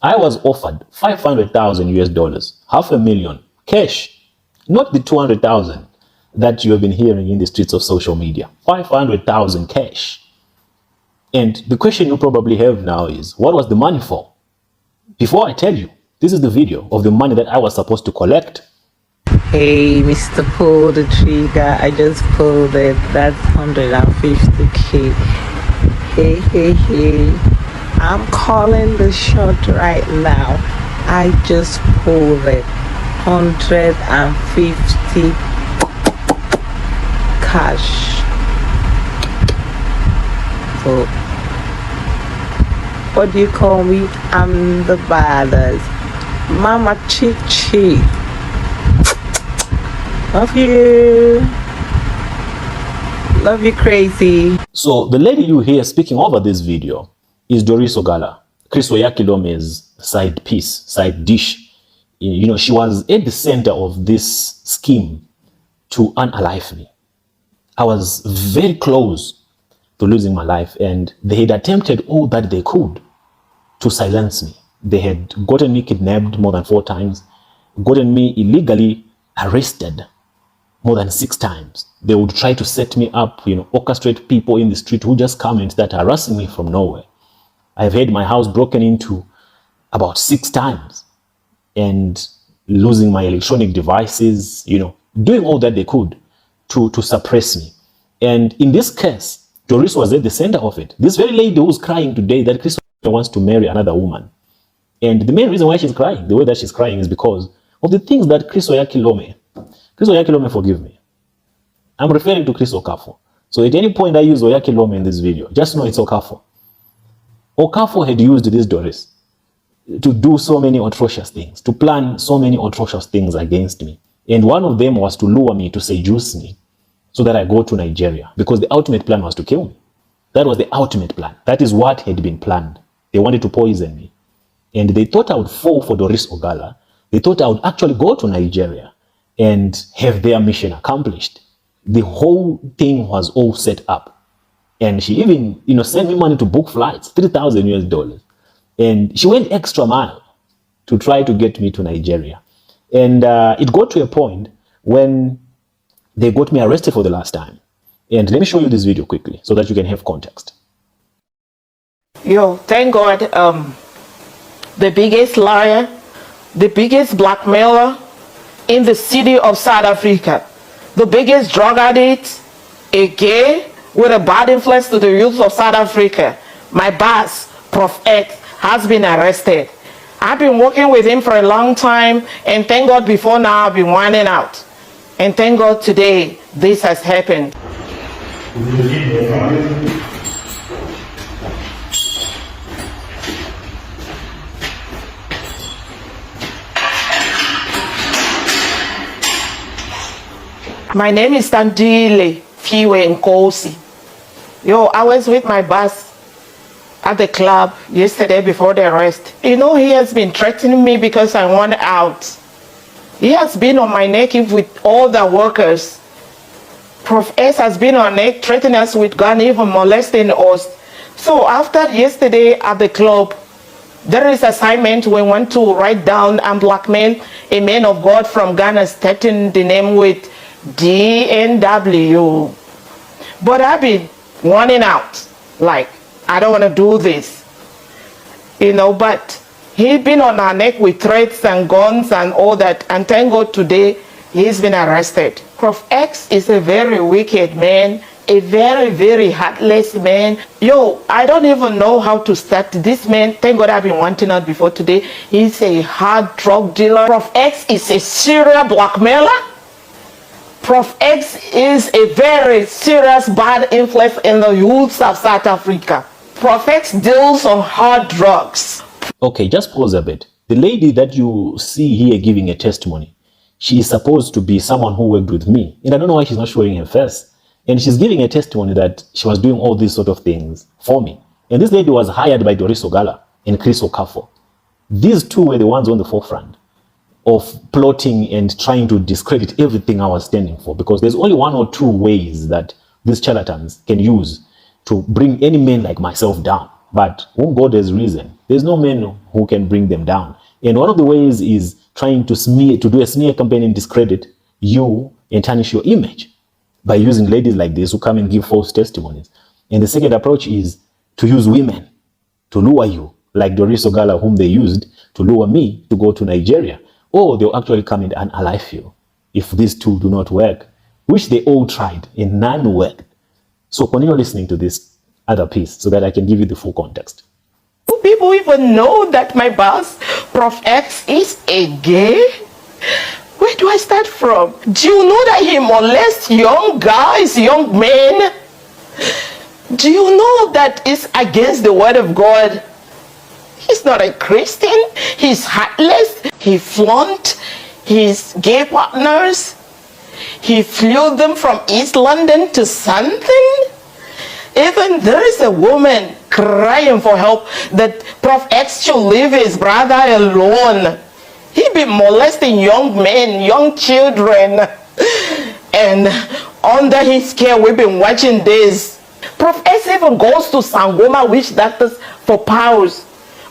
I was offered 500,000 US dollars, $500,000 cash, not the 200,000 that you have been hearing in the streets of social media. 500,000 cash. And the question you probably have now is, what was the money for? Before I tell you, this is the video of the money that I was supposed to collect. Hey, Mr. Pull the Trigger, I just pulled it. That's 150K. Hey. I'm calling the shot right now. I just pulled it. 150 cash. So, what do you call me? I'm the baddest. Mama Chichi. Love you. Love you crazy. So the lady you hear speaking over this video is Doris Ogala, Chris Oyakhilom's side piece, side dish. You know, she was at the center of this scheme to unalive me. I was very close to losing my life, and they had attempted all that they could to silence me. They had gotten me kidnapped more than 4 times, gotten me illegally arrested more than 6 times. They would try to set me up, you know, orchestrate people in the street who just come and start harassing me from nowhere. I've had my house broken into about 6 times and losing my electronic devices, you know, doing all that they could to suppress me. And in this case, Doris was at the center of it. This very lady who's crying today that Chris wants to marry another woman. And the main reason why she's crying, the way that she's crying, is because of the things that Chris Oyakhilome, forgive me, I'm referring to Chris Okafor. So at any point I use Oyakhilome in this video, just know it's Okafor. Okafor had used this Doris to do so many atrocious things, to plan so many atrocious things against me. And one of them was to lure me, to seduce me, so that I go to Nigeria, because the ultimate plan was to kill me. That was the ultimate plan. That is what had been planned. They wanted to poison me. And they thought I would fall for Doris Ogala. They thought I would actually go to Nigeria and have their mission accomplished. The whole thing was all set up. And she even, you know, sent me money to book flights, 3,000 US dollars. And she went extra mile to try to get me to Nigeria. And it got to a point when they got me arrested for the last time. And let me show you this video quickly so that you can have context. Yo, thank God, the biggest liar, the biggest blackmailer in the city of South Africa, the biggest drug addict, a gay with a bad influence to the youth of South Africa, my boss, Prof Ex, has been arrested. I've been working with him for a long time, and thank God before now I've been winding out. And thank God today this has happened. My name is Tandile Fiwe Nkosi. Yo, I was with my boss at the club yesterday before the arrest. You know, he has been threatening me because I want out. He has been on my neck with all the workers. Prof Ex has been on our neck, threatening us with gun, even molesting us. So after yesterday at the club, there is assignment we want to write down and blackmail a man of God from Ghana, starting the name with DNW. But I've been wanting out. Like, I don't want to do this. You know, but he's been on our neck with threats and guns and all that. And thank God today he's been arrested. Prof Ex is a very wicked man, a very, very heartless man. Yo, I don't even know how to start. This man, thank God I've been wanting out before today. He's a hard drug dealer. Prof Ex is a serial blackmailer. Prof Ex is a very serious bad influence in the youth of South Africa. Prof Ex deals on hard drugs. Okay, just pause a bit. The lady that you see here giving a testimony, she is supposed to be someone who worked with me. And I don't know why she's not showing her face. And she's giving a testimony that she was doing all these sort of things for me. And this lady was hired by Doris Ogala and Chris Okafor. These two were the ones on the forefront of plotting and trying to discredit everything I was standing for, because there's only 1 or 2 ways that these charlatans can use to bring any man like myself down. but whom God has risen, there's no man who can bring them down. And one of the ways is trying to do a smear campaign and discredit you and tarnish your image by using ladies like this who come and give false testimonies. And the second approach is to use women to lure you, like Doris Ogala, whom they used to lure me to go to Nigeria. Or they'll actually come and unalive you if these two do not work, which they all tried and none worked. So continue listening to this other piece so that I can give you the full context. Do people even know that my boss, Prof Ex, is a gay? Where do I start from? Do you know that he molests young guys, young men? Do you know that it's against the word of God? He's not a Christian. He's heartless. He flaunted his gay partners. He flew them from East London to something. Even there is a woman crying for help that Prof Ex should leave his brother alone. He be molesting young men, young children. And under his care, we've been watching this. Prof Ex even goes to Sangoma witch doctors for powers.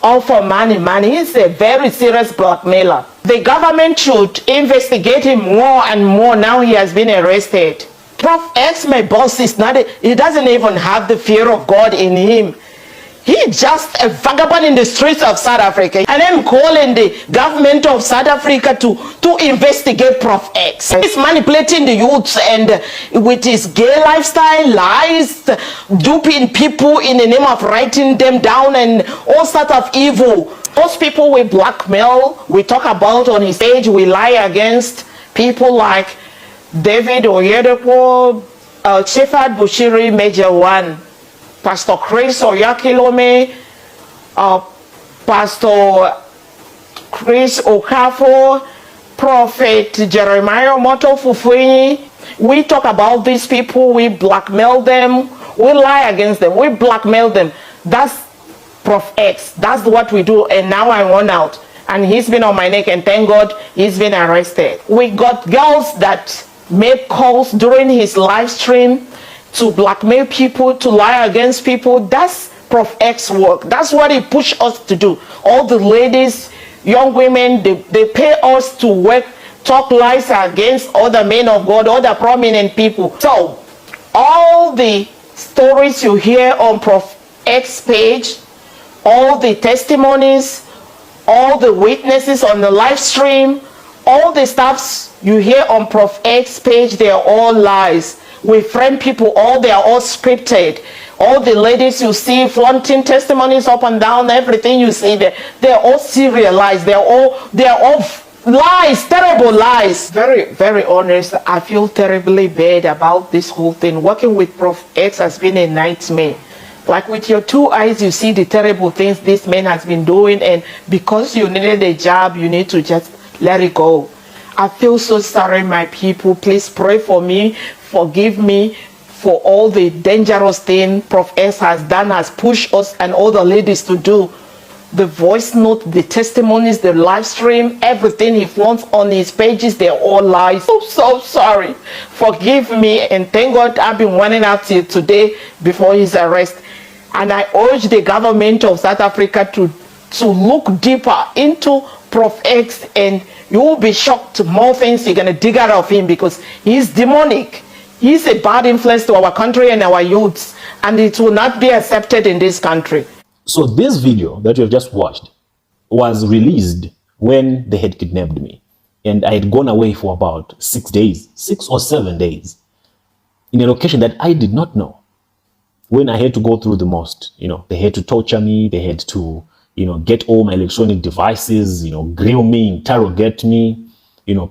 All for money. He's a very serious blackmailer. The government should investigate him more and more now he has been arrested. Prof Ex, my boss, he doesn't even have the fear of God in him. He's just a vagabond in the streets of South Africa. And I'm calling the government of South Africa to investigate Prof Ex. He's manipulating the youths and with his gay lifestyle, lies, duping people in the name of writing them down and all sorts of evil. Those people we blackmail, we talk about on his page, we lie against people like David Oyedepo, Shepard Bushiri, Major 1. Pastor Chris Oyakilome, Pastor Chris Okafo, Prophet Jeremiah Moto Fufuni. We talk about these people, we blackmail them, we lie against them, we blackmail them. That's Prof Ex. That's what we do. And now I won out. And he's been on my neck, and thank God he's been arrested. We got girls that made calls during his live stream to blackmail people, to lie against people. That's Prof Ex work. That's what he pushed us to do. All the ladies, young women, they pay us to work, talk lies against other men of God, other prominent people. So all the stories you hear on Prof Ex page, all the testimonies, all the witnesses on the live stream, all the stuffs you hear on Prof Ex page, they are all lies. We friend people, they are all scripted. All the ladies you see flaunting testimonies up and down, everything you see there, they're all serialized. They're all lies, terrible lies. Very, very honest. I feel terribly bad about this whole thing. Working with Prof Ex has been a nightmare. Like with your two eyes, you see the terrible things this man has been doing, and because you needed a job, you need to just let it go. I feel so sorry, my people. Please pray for me. Forgive me for all the dangerous thing Prof Ex has done, has pushed us and all the ladies to do. The voice note, the testimonies, the live stream, everything he wants on his pages, they're all lies. So sorry. Forgive me, and thank God I've been warning out till today before his arrest. And I urge the government of South Africa to look deeper into Prof Ex, and you will be shocked more things you're going to dig out of him, because he's demonic. He's a bad influence to our country and our youths, and it will not be accepted in this country. So this video that you have just watched was released when they had kidnapped me, and I had gone away for about 6 days, 6 or 7 days, in a location that I did not know. When I had to go through the most, they had to torture me, they had to, get all my electronic devices, grill me, interrogate me,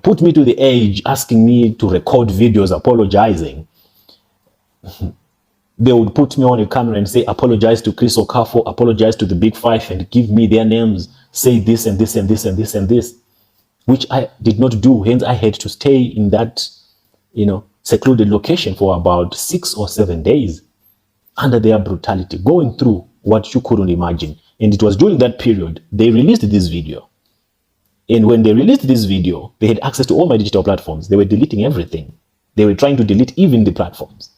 put me to the edge, asking me to record videos apologizing. They would put me on a camera and say, apologize to Chris Okafo, apologize to the Big Five, and give me their names, say this and this and this and this and this, which I did not do. Hence, I had to stay in that, secluded location for about 6 or 7 days under their brutality, going through what you couldn't imagine. And it was during that period they released this video. And when they released this video, they had access to all my digital platforms. They were deleting everything. They were trying to delete even the platforms,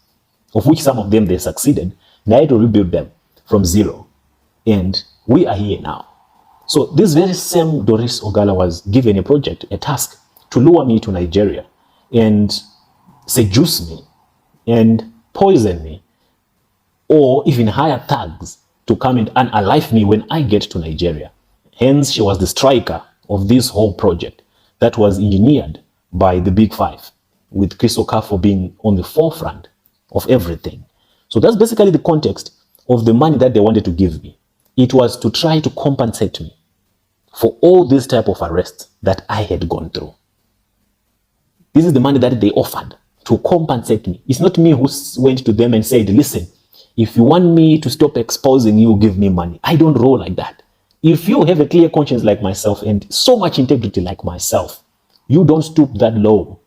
of which some of them they succeeded. And I had to rebuild them from zero. And we are here now. So this very same Doris Ogala was given a project, a task, to lure me to Nigeria and seduce me and poison me, or even hire thugs to come and unalive me when I get to Nigeria. Hence, she was the striker of this whole project that was engineered by the Big Five, with Chris Okafor being on the forefront of everything. So that's basically the context of the money that they wanted to give me. It was to try to compensate me for all this type of arrests that I had gone through. This is the money that they offered to compensate me. It's not me who went to them and said, listen, if you want me to stop exposing you, give me money. I don't roll like that. If you have a clear conscience like myself and so much integrity like myself, you don't stoop that low.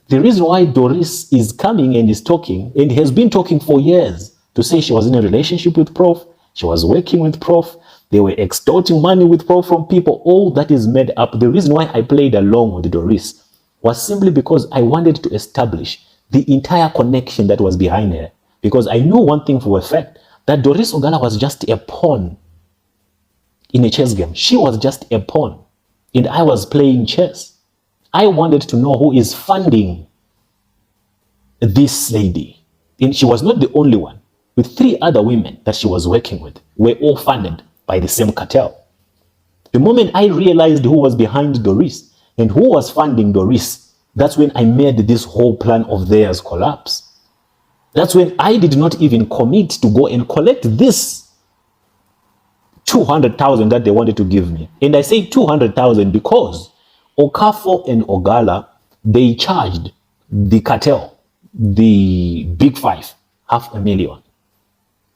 The reason why Doris is coming and is talking, and has been talking for years, to say she was in a relationship with Prof, she was working with Prof, they were extorting money with Prof from people, all that is made up. The reason why I played along with Doris was simply because I wanted to establish the entire connection that was behind her. Because I knew one thing for a fact, that Doris Ogala was just a pawn in a chess game. She was just a pawn, and I was playing chess. I wanted to know who is funding this lady. And she was not the only one. With 3 other women that she was working with, were all funded by the same cartel. The moment I realized who was behind Doris and who was funding Doris, that's when I made this whole plan of theirs collapse. That's when I did not even commit to go and collect this 200,000 that they wanted to give me. And I say 200,000 because Okafor and Ogala, they charged the cartel, the Big Five, $500,000.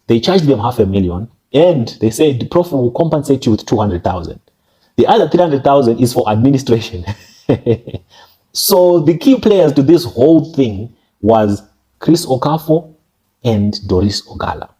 They charged them $500,000, and they said the Prof will compensate you with 200,000. The other 300,000 is for administration. So the key players to this whole thing was Chris Okafor and Doris Ogala.